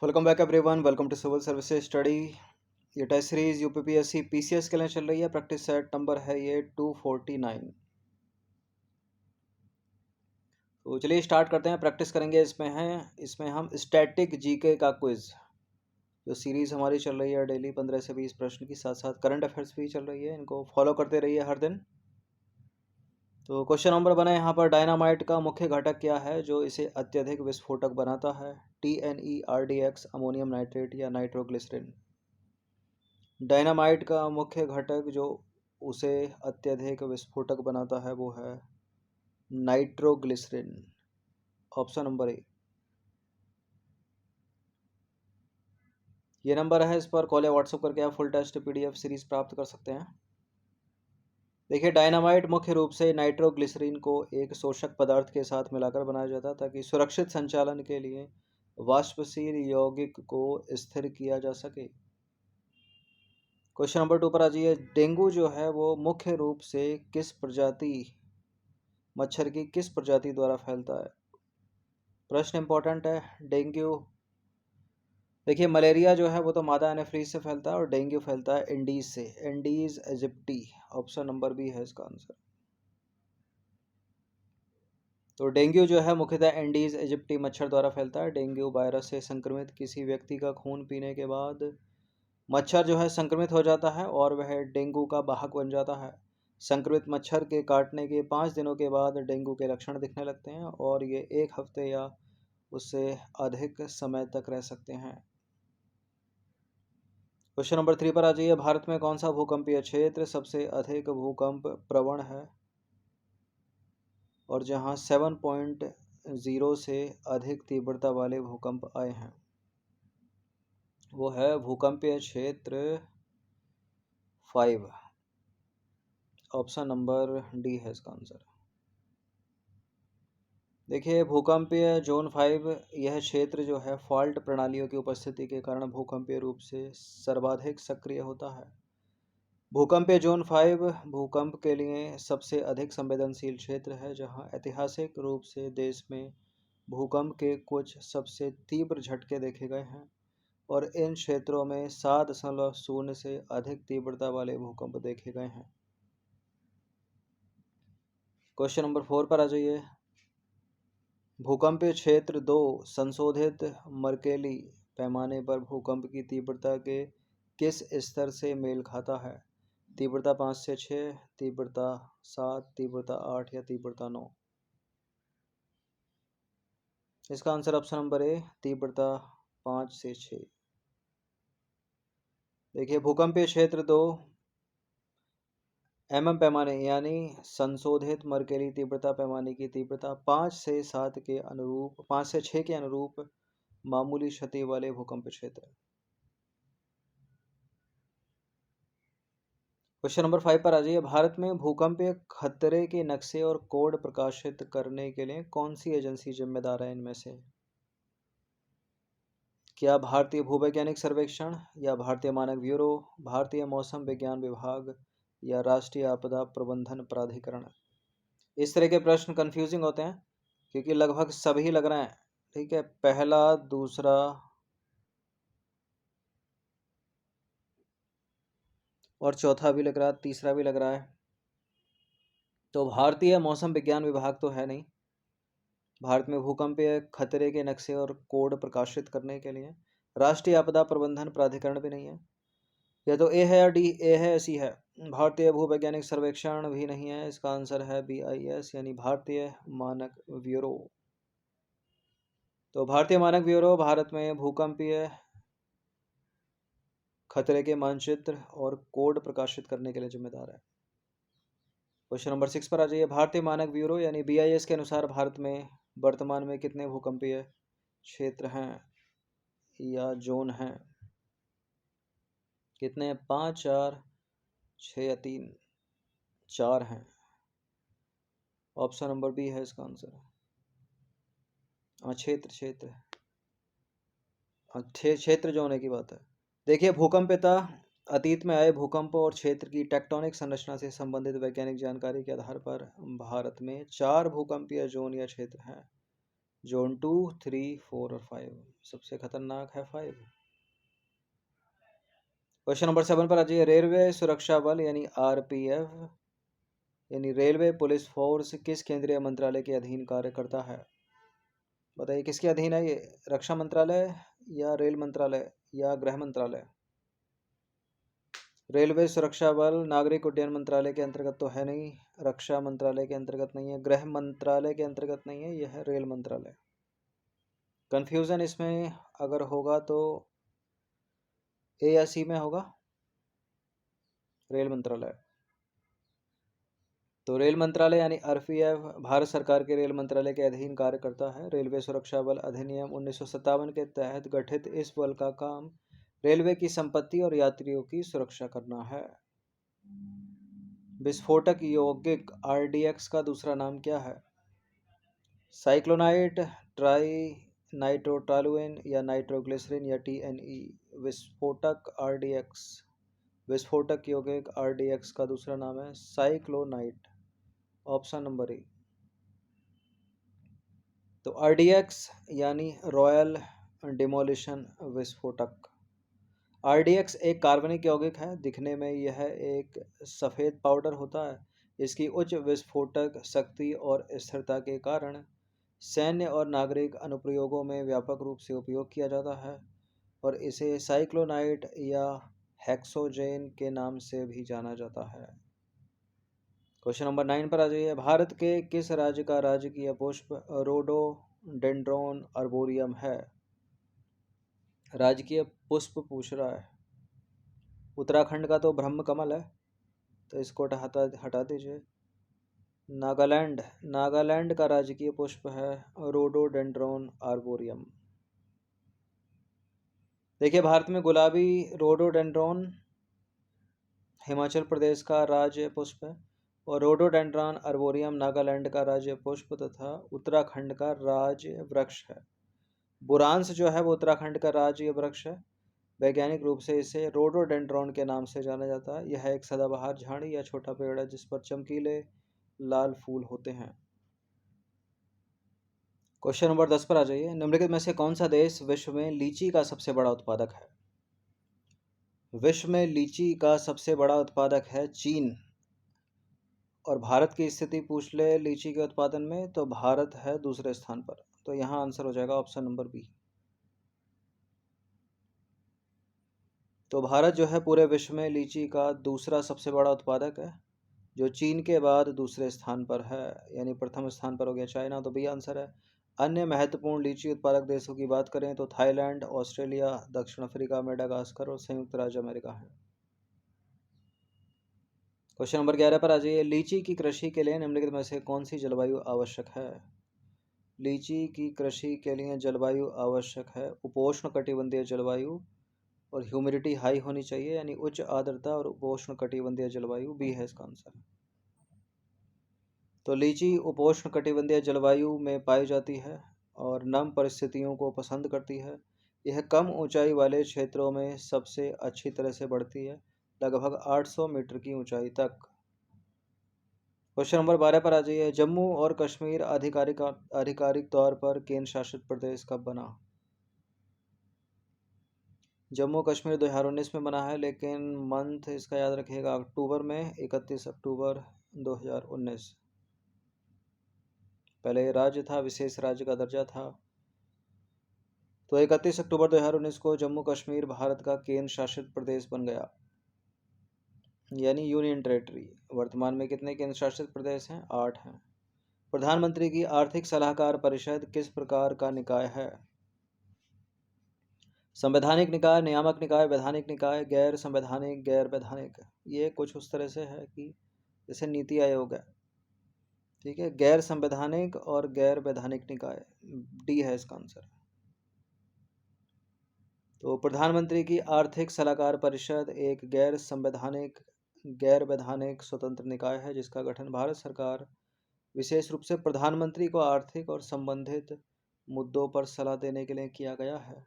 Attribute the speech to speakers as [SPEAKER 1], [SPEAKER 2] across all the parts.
[SPEAKER 1] Welcome back everyone, welcome to civil services study. ये test series UPPSC PCS के लिए चल रही है। प्रैक्टिस सेट नंबर है ये 249। तो चलिए स्टार्ट करते हैं। प्रैक्टिस करेंगे। इसमें हम स्टैटिक जीके का क्विज, जो सीरीज हमारी चल रही है डेली 15 से 20 प्रश्न की, साथ साथ करंट अफेयर्स भी चल रही है। इनको फॉलो करते रहिए हर दिन। तो क्वेश्चन नंबर बना यहाँ पर, डायनामाइट का मुख्य घटक क्या है जो इसे अत्यधिक विस्फोटक बनाता है? TNERDX, अमोनियम नाइट्रेट या नाइट्रोग्लिसरिन? डायनामाइट का मुख्य घटक जो उसे अत्यधिक विस्फोटक बनाता है वो है नाइट्रोग्लिसरिन। Option number A. ये नंबर है, इस पर कॉल या व्हाट्सएप करके आप फुल टेस्ट PDF सीरीज प्राप्त कर सकते हैं। देखिए, डायनामाइट मुख्य रूप से नाइट्रोग्लिसरीन को एक शोषक पदार्थ के साथ मिलाकर बनाया जाता है ताकि सुरक्षित संचालन के लिए वाष्पशील यौगिक को स्थिर किया जा सके। क्वेश्चन नंबर 2 पर आ जाइए। डेंगू जो है वो मुख्य रूप से मच्छर की किस प्रजाति द्वारा फैलता है? प्रश्न इंपॉर्टेंट है। डेंगू, देखिए मलेरिया जो है वो तो मादा एनाफ्रीज से फैलता है और डेंगू फैलता है इंडीज से, इंडीज इजिप्टी। ऑप्शन नंबर बी है इसका आंसर। तो डेंगू जो है मुख्यतः इंडीज इजिप्टी मच्छर द्वारा फैलता है। डेंगू वायरस से संक्रमित किसी व्यक्ति का खून पीने के बाद मच्छर जो है संक्रमित हो जाता है और वह डेंगू का वाहक बन जाता है। संक्रमित मच्छर के काटने के 5 दिनों के बाद डेंगू के लक्षण दिखने लगते हैं और ये 1 हफ्ते या उससे अधिक समय तक रह सकते हैं। क्वेश्चन नंबर 3 पर आ जाइए। भारत में कौन सा भूकंपीय क्षेत्र सबसे अधिक भूकंप प्रवण है और जहां 7.0 से अधिक तीव्रता वाले भूकंप आए हैं? वो है भूकंपीय क्षेत्र 5। ऑप्शन नंबर डी है इसका आंसर। देखिए, भूकंपीय जोन 5 यह क्षेत्र जो है फॉल्ट प्रणालियों की उपस्थिति के कारण भूकंपीय रूप से सर्वाधिक सक्रिय होता है। भूकंपीय जोन 5 भूकंप के लिए सबसे अधिक संवेदनशील क्षेत्र है, जहां ऐतिहासिक रूप से देश में भूकंप के कुछ सबसे तीव्र झटके देखे गए हैं और इन क्षेत्रों में 7.0 से अधिक तीव्रता वाले भूकंप देखे गए हैं। क्वेश्चन नंबर 4 पर आ जाइए। भूकंपीय क्षेत्र 2 संशोधित मर्केली पैमाने पर भूकंप की तीव्रता के किस स्तर से मेल खाता है? तीव्रता 5 से 6, तीव्रता 7, तीव्रता 8 या तीव्रता 9? इसका आंसर ऑप्शन नंबर ए, तीव्रता 5 से 6। देखिए, भूकंपीय क्षेत्र 2 पैमाने यानी संशोधित मर्केली तीव्रता पैमाने की तीव्रता 5 से 7 के अनुरूप, 5 से 6 के अनुरूप मामूली क्षति वाले भूकंप क्षेत्र। क्वेश्चन नंबर 5 पर आ जाइए। भारत में भूकंपीय खतरे के नक्शे और कोड प्रकाशित करने के लिए कौन सी एजेंसी जिम्मेदार है इनमें से? क्या भारतीय भूवैज्ञानिक सर्वेक्षण या भारतीय मानक ब्यूरो, भारतीय मौसम विज्ञान विभाग या राष्ट्रीय आपदा प्रबंधन प्राधिकरण? इस तरह के प्रश्न कंफ्यूजिंग होते हैं क्योंकि लगभग सभी लग रहे हैं। ठीक है, पहला, दूसरा और चौथा भी लग रहा है, तीसरा भी लग रहा है। तो भारतीय मौसम विज्ञान विभाग तो है नहीं। भारत में भूकंपीय खतरे के नक्शे और कोड प्रकाशित करने के लिए राष्ट्रीय आपदा प्रबंधन प्राधिकरण भी नहीं है। या तो ए है या डी। ए है, ऐसी है। भारतीय भूवैज्ञानिक सर्वेक्षण भी नहीं है। इसका आंसर है BIS यानी भारतीय मानक ब्यूरो। तो भारतीय मानक ब्यूरो भारत में भूकंपीय खतरे के मानचित्र और कोड प्रकाशित करने के लिए जिम्मेदार है। क्वेश्चन नंबर 6 पर आ जाइए। भारतीय मानक ब्यूरो यानी BIS के अनुसार भारत में वर्तमान में कितने भूकंपीय क्षेत्र हैं या जोन हैं? कितने? 5, 4, 6 या 3? 4 हैं। ऑप्शन नंबर बी है इसका आंसर। क्षेत्र क्षेत्र जो होने की बात है। देखिए, भूकंपीयता अतीत में आए भूकंपों और क्षेत्र की टेक्टोनिक संरचना से संबंधित वैज्ञानिक जानकारी के आधार पर भारत में 4 भूकंपीय जोन या क्षेत्र हैं। जोन 2, 3, 4 और 5। सबसे खतरनाक है 5। क्वेश्चन नंबर 7 पर आ जाइए। रेलवे सुरक्षा बल यानी आरपीएफ यानी रेलवे पुलिस फोर्स किस केंद्रीय मंत्रालय के अधीन कार्य करता है? बताइए किसके अधीन है ये? रक्षा मंत्रालय या रेल मंत्रालय या गृह मंत्रालय? रेलवे सुरक्षा बल नागरिक उड्डयन मंत्रालय के अंतर्गत तो है नहीं, रक्षा मंत्रालय के अंतर्गत नहीं है, गृह मंत्रालय के अंतर्गत नहीं है, यह है रेल मंत्रालय। कंफ्यूजन इसमें अगर होगा तो ए या सी में होगा, रेल मंत्रालय। तो रेल मंत्रालय यानी आरपीएफ भारत सरकार के रेल मंत्रालय के अधीन कार्य करता है। रेलवे सुरक्षा बल अधिनियम 1957 के तहत गठित इस बल का काम रेलवे की संपत्ति और यात्रियों की सुरक्षा करना है। विस्फोटक यौगिक आरडीएक्स का दूसरा नाम क्या है? साइक्लोनाइट, ट्राई नाइट्रोटोलुएन या नाइट्रोग्लिसरीन या टीएनई? विस्फोटक आरडीएक्स, विस्फोटक यौगिक आरडीएक्स का दूसरा नाम है साइक्लोनाइट। Option number A. तो आरडीएक्स यानी रॉयल डिमोलिशन विस्फोटक। आरडीएक्स एक कार्बनिक यौगिक है। दिखने में यह एक सफ़ेद पाउडर होता है। इसकी उच्च विस्फोटक शक्ति और स्थिरता के कारण सैन्य और नागरिक अनुप्रयोगों में व्यापक रूप से उपयोग किया जाता है और इसे साइक्लोनाइट या हेक्सोजेन के नाम से भी जाना जाता है। क्वेश्चन नंबर 9 पर आ जाइए। भारत के किस राज्य का राजकीय पुष्प रोडोडेंड्रॉन आर्बोरियम है? राजकीय पुष्प पूछ रहा है। उत्तराखंड का तो ब्रह्म कमल है, तो इसको हटा दीजिए। नागालैंड, नागालैंड का राजकीय पुष्प है रोडोडेंड्रॉन आर्बोरियम। देखिए भारत में गुलाबी रोडोडेंड्रॉन हिमाचल प्रदेश का राज्य पुष्प है और रोडोडेंड्रॉन आर्बोरियम नागालैंड का राज्य पुष्प तथा उत्तराखंड का राज्य वृक्ष है। बुरांस जो है वो उत्तराखंड का राज्य वृक्ष है। वैज्ञानिक रूप से इसे रोडोडेंड्रॉन के नाम से जाना जाता है। यह एक सदाबहार झाड़ी या छोटा पेड़ है जिस पर चमकीले लाल फूल होते हैं। क्वेश्चन नंबर 10 पर आ जाइए। निम्नलिखित में से कौन सा देश विश्व में लीची का सबसे बड़ा उत्पादक है? विश्व में लीची का सबसे बड़ा उत्पादक है चीन। और भारत की स्थिति पूछ ले लीची के उत्पादन में, तो भारत है दूसरे स्थान पर। तो यहाँ आंसर हो जाएगा ऑप्शन नंबर बी। तो भारत जो है पूरे विश्व में लीची का दूसरा सबसे बड़ा उत्पादक है, जो चीन के बाद दूसरे स्थान पर है, यानी प्रथम स्थान पर हो गया चाइना। तो बी आंसर है। अन्य महत्वपूर्ण लीची उत्पादक देशों की बात करें तो थाईलैंड, ऑस्ट्रेलिया, दक्षिण अफ्रीका, मेडागास्कर और संयुक्त राज्य अमेरिका है। क्वेश्चन नंबर 11 पर आ जाइए। लीची की कृषि के लिए निम्नलिखित में से कौन सी जलवायु आवश्यक है? लीची की कृषि के लिए जलवायु आवश्यक है उपोष्ण कटिबंधीय जलवायु और ह्यूमिडिटी हाई होनी चाहिए, यानी उच्च आर्द्रता और उपोष्ण कटिबंधीय जलवायु। बी है इसका आंसर। तो लीची उपोष्ण कटिबंधीय जलवायु में पाई जाती है और नम परिस्थितियों को पसंद करती है। यह कम ऊंचाई वाले क्षेत्रों में सबसे अच्छी तरह से बढ़ती है, लगभग 800 मीटर की ऊंचाई तक। क्वेश्चन नंबर 12 पर आ जाइए। जम्मू और कश्मीर आधिकारिक तौर पर केंद्र शासित प्रदेश कब बना? जम्मू कश्मीर 2019 में बना है, लेकिन मंथ इसका याद रखिएगा अक्टूबर में, 31 अक्टूबर 2019। पहले ये राज्य था, विशेष राज्य का दर्जा था। तो 31 अक्टूबर 2019 को जम्मू कश्मीर भारत का केंद्र शासित प्रदेश बन गया, यानी यूनियन टेरेटरी। वर्तमान में कितने केंद्र शासित प्रदेश हैं? 8 हैं। प्रधानमंत्री की आर्थिक सलाहकार परिषद किस प्रकार का निकाय है? संवैधानिक निकाय, नियामक निकाय, वैधानिक निकाय, गैर संवैधानिक, गैर वैधानिक। ये कुछ उस तरह से है कि जैसे नीति आयोग है, ठीक है। गैर संवैधानिक और गैर वैधानिक निकाय, डी है इसका आंसर। तो प्रधानमंत्री की आर्थिक सलाहकार परिषद एक गैर संवैधानिक, गैर वैधानिक स्वतंत्र निकाय है जिसका गठन भारत सरकार विशेष रूप से प्रधानमंत्री को आर्थिक और संबंधित मुद्दों पर सलाह देने के लिए किया गया है।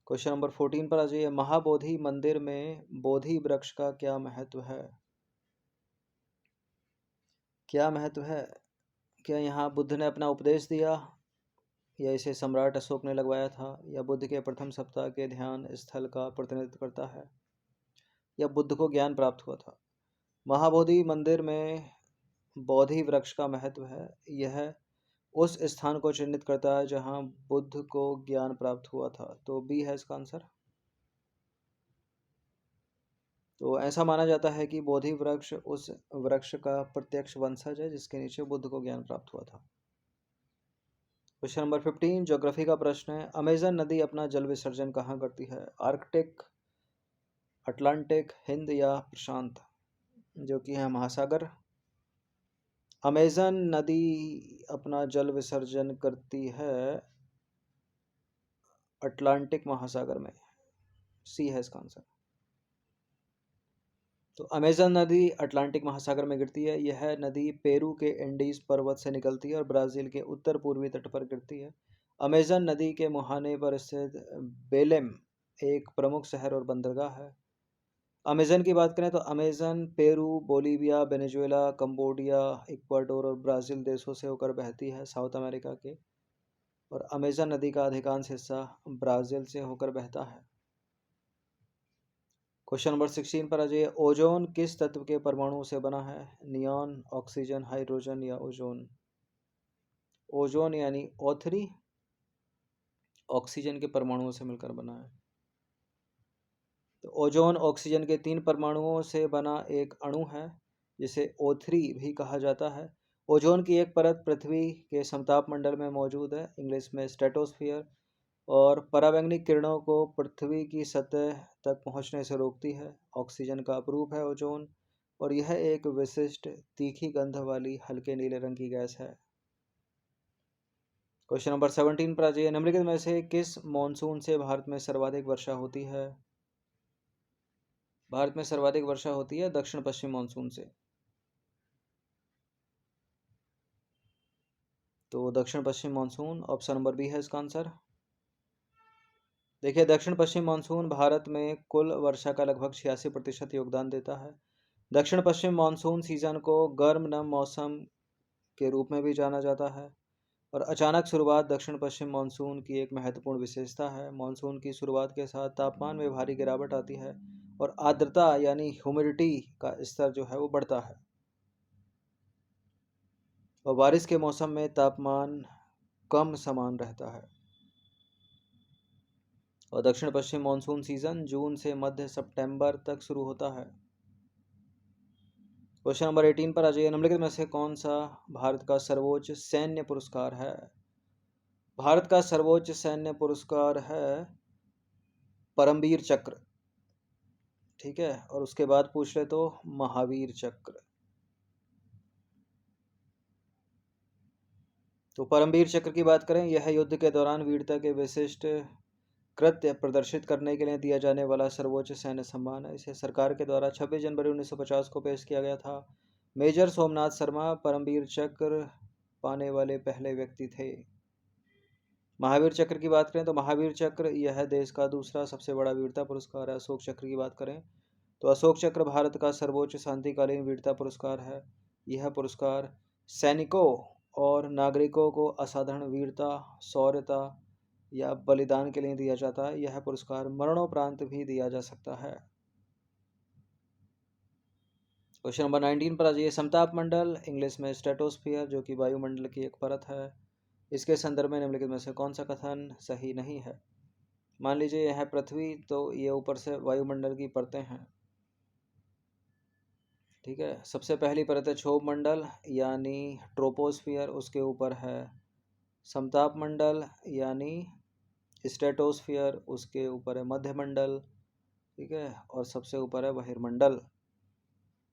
[SPEAKER 1] क्वेश्चन नंबर 14 पर आ जाइए। महाबोधि मंदिर में बोधि वृक्ष का क्या महत्व है? क्या महत्व है? क्या यहाँ बुद्ध ने अपना उपदेश दिया, या इसे सम्राट अशोक ने लगवाया था, या बुद्ध के प्रथम सप्ताह के ध्यान स्थल का प्रतिनिधित्व करता है, या बुद्ध को ज्ञान प्राप्त हुआ था? महाबोधि मंदिर में बोधि वृक्ष का महत्व है। यह उस स्थान को चिन्हित करता है जहाँ बुद्ध को ज्ञान प्राप्त हुआ था। तो बी है इसका आंसर। तो ऐसा माना जाता है कि बोधि वृक्ष उस वृक्ष का प्रत्यक्ष वंशज है जिसके नीचे बुद्ध को ज्ञान प्राप्त हुआ था। क्वेश्चन नंबर 15 ज्योग्राफी का प्रश्न है। अमेजन नदी अपना जल विसर्जन कहाँ करती है? आर्कटिक, अटलांटिक, हिंद या प्रशांत, जो कि है महासागर। अमेजन नदी अपना जल विसर्जन करती है अटलांटिक महासागर में। सी है इसका आंसर। तो अमेजन नदी अटलांटिक महासागर में गिरती है। यह नदी पेरू के एंडीज पर्वत से निकलती है और ब्राज़ील के उत्तर पूर्वी तट पर गिरती है। अमेजन नदी के मुहाने पर स्थित बेलेम एक प्रमुख शहर और बंदरगाह है। अमेजन की बात करें तो Amazon Peru, Bolivia, Venezuela, Cambodia, Ecuador और ब्राज़ील देशों से होकर बहती है साउथ अमेरिका के। और अमेजन नदी का अधिकांश हिस्सा ब्राज़ील से होकर बहता है। क्वेश्चन नंबर 16 पर आ जाइए। ओजोन किस तत्व के परमाणुओं से बना है? नियॉन, ऑक्सीजन, हाइड्रोजन या ओजोन? ओजोन यानी O3 ऑक्सीजन के परमाणुओं से मिलकर बना है। तो ओजोन ऑक्सीजन के 3 परमाणुओं से बना एक अणु है जिसे O3 भी कहा जाता है। ओजोन की एक परत पृथ्वी के समताप मंडल में मौजूद है, इंग्लिश में स्ट्रेटोस्फियर, और पराबैंगनी किरणों को पृथ्वी की सतह तक पहुंचने से रोकती है। ऑक्सीजन का अपरूप है ओजोन, और यह एक विशिष्ट तीखी गंध वाली हल्के नीले रंग की गैस है। क्वेश्चन नंबर 17 पर आ जाइए। निम्नलिखित में से किस मॉनसून से भारत में सर्वाधिक वर्षा होती है? भारत में सर्वाधिक वर्षा होती है दक्षिण पश्चिम मॉनसून से। तो दक्षिण पश्चिम मॉनसून, ऑप्शन नंबर बी है इसका आंसर। देखिए, दक्षिण पश्चिम मानसून भारत में कुल वर्षा का लगभग 86% योगदान देता है। दक्षिण पश्चिम मानसून सीजन को गर्म नम मौसम के रूप में भी जाना जाता है, और अचानक शुरुआत दक्षिण पश्चिम मानसून की एक महत्वपूर्ण विशेषता है। मानसून की शुरुआत के साथ तापमान में भारी गिरावट आती है और आर्द्रता यानी ह्यूमिडिटी का स्तर जो है वो बढ़ता है, और बारिश के मौसम में तापमान कम समान रहता है। और दक्षिण पश्चिम मानसून सीजन जून से मध्य सितंबर तक शुरू होता है। क्वेश्चन नंबर 18 पर आ जाइए। निम्नलिखित में से कौन सा भारत का सर्वोच्च सैन्य पुरस्कार है? भारत का सर्वोच्च सैन्य पुरस्कार है परमवीर चक्र, ठीक है, और उसके बाद पूछ ले तो महावीर चक्र। तो परमवीर चक्र की बात करें, यह युद्ध के दौरान वीरता के विशिष्ट कृत्य प्रदर्शित करने के लिए दिया जाने वाला सर्वोच्च सैन्य सम्मान है। इसे सरकार के द्वारा 26 जनवरी 1950 को पेश किया गया था। मेजर सोमनाथ शर्मा परमवीर चक्र पाने वाले पहले व्यक्ति थे। महावीर चक्र की बात करें तो महावीर चक्र यह देश का दूसरा सबसे बड़ा वीरता पुरस्कार है। अशोक चक्र की बात करें तो अशोक चक्र भारत का सर्वोच्च शांतिकालीन वीरता पुरस्कार है। यह पुरस्कार सैनिकों और नागरिकों को असाधारण वीरता, शौर्यता या बलिदान के लिए दिया जाता है। यह पुरस्कार मरणोपरांत भी दिया जा सकता है। क्वेश्चन नंबर 19 पर आ जाइए। समताप मंडल, इंग्लिश में स्ट्रेटोस्फियर, जो कि वायुमंडल की एक परत है, इसके संदर्भ में निम्नलिखित में से कौन सा कथन सही नहीं है? मान लीजिए यह है पृथ्वी, तो ये ऊपर से वायुमंडल की परतें हैं, ठीक है। सबसे पहली परत है क्षोभ मंडल यानी ट्रोपोस्फियर, उसके ऊपर है समताप मंडल यानी स्ट्रेटोस्फियर, उसके ऊपर है मध्यमंडल, ठीक है, और सबसे ऊपर है बहिर्मंडल।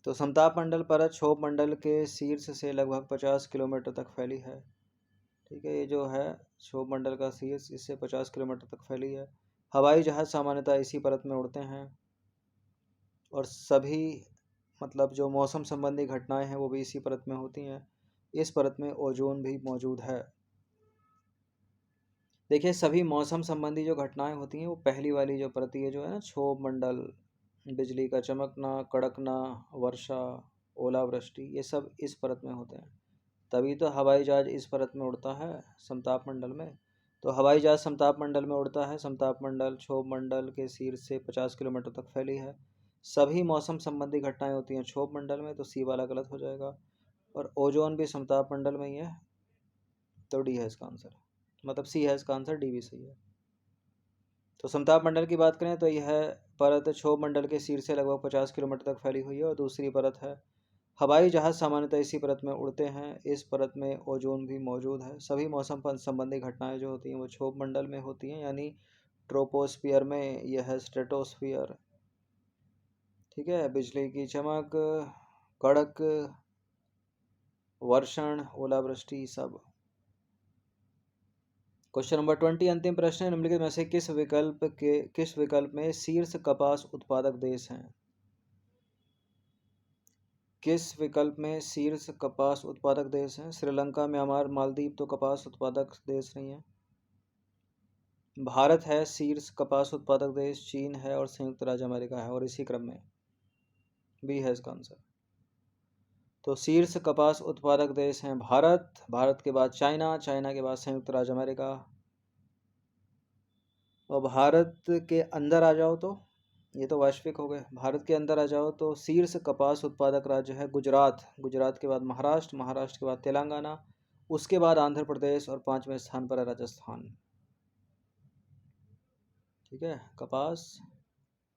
[SPEAKER 1] तो समताप मंडल परत क्षोभ मंडल के शीर्ष से लगभग 50 किलोमीटर तक फैली है, ठीक है। ये जो है क्षोभ मंडल का शीर्ष, इससे 50 किलोमीटर तक फैली है। हवाई जहाज सामान्यतः इसी परत में उड़ते हैं, और सभी मतलब जो मौसम संबंधी घटनाएं हैं वो भी इसी परत में होती हैं। इस परत में ओजोन भी मौजूद है। देखिए, सभी मौसम संबंधी जो घटनाएं होती हैं वो पहली वाली जो परत है जो है ना क्षोभ मंडल, बिजली का चमकना, कड़कना, वर्षा, ओलावृष्टि, ये सब इस परत में होते हैं। तभी तो हवाई जहाज इस परत में उड़ता है, समताप मंडल में। तो हवाई जहाज समताप मंडल में उड़ता है। समताप मंडल क्षोभ मंडल के शीर्ष से 50 किलोमीटर तक फैली है। सभी मौसम संबंधी घटनाएं होती हैं क्षोभ मंडल में, तो सी वाला गलत हो जाएगा। और ओजोन भी समताप मंडल में ही है, तो डी है इसका आंसर, मतलब सी है इसका आंसर, डी भी सही है। तो समताप मंडल की बात करें तो यह परत क्षोभ मंडल के शीर्ष से लगभग 50 किलोमीटर तक फैली हुई है। और दूसरी परत है हवाई जहाज, सामान्यतः इसी परत में उड़ते हैं। इस परत में ओजोन भी मौजूद है। सभी मौसम संबंधी घटनाएं जो होती हैं वो क्षोभ मंडल में होती हैं, यानी ट्रोपोस्फियर में, यह है स्ट्रेटोस्फियर। ठीक है, बिजली की चमक, कड़क वर्षण, ओलावृष्टि सब। क्वेश्चन नंबर 20 अंतिम प्रश्न है, निम्नलिखित में से किस विकल्प में शीर्ष कपास उत्पादक देश हैं? किस विकल्प में शीर्ष कपास उत्पादक देश हैं? श्रीलंका, म्यांमार, मालदीव तो कपास उत्पादक देश नहीं है। भारत है शीर्ष कपास उत्पादक देश, चीन है और संयुक्त राज्य अमेरिका है, और इसी क्रम में बी है इसका आंसर। तो शीर्ष कपास उत्पादक देश हैं भारत, भारत के बाद चाइना, चाइना के बाद संयुक्त राज्य अमेरिका। और भारत के अंदर आ जाओ तो ये तो वैश्विक हो गए। भारत के अंदर आ जाओ तो शीर्ष कपास उत्पादक राज्य है गुजरात, गुजरात के बाद महाराष्ट्र, महाराष्ट्र के बाद तेलंगाना, उसके बाद आंध्र प्रदेश और 5वें स्थान पर है राजस्थान। ठीक है, कपास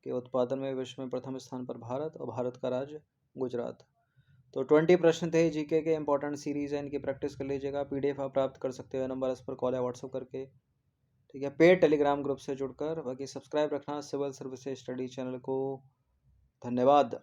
[SPEAKER 1] के उत्पादन में विश्व में प्रथम स्थान पर भारत, और भारत का राज्य गुजरात। तो 20 प्रश्न थे जीके के, इंपॉर्टेंट सीरीज है, इनकी प्रैक्टिस कर लीजिएगा। पीडीएफ आप प्राप्त कर सकते हो नंबर इस पर कॉल या व्हाट्सअप करके। ठीक है, पेड टेलीग्राम ग्रुप से जुड़कर। बाकी सब्सक्राइब रखना सिविल सर्विसेज स्टडी चैनल को। धन्यवाद।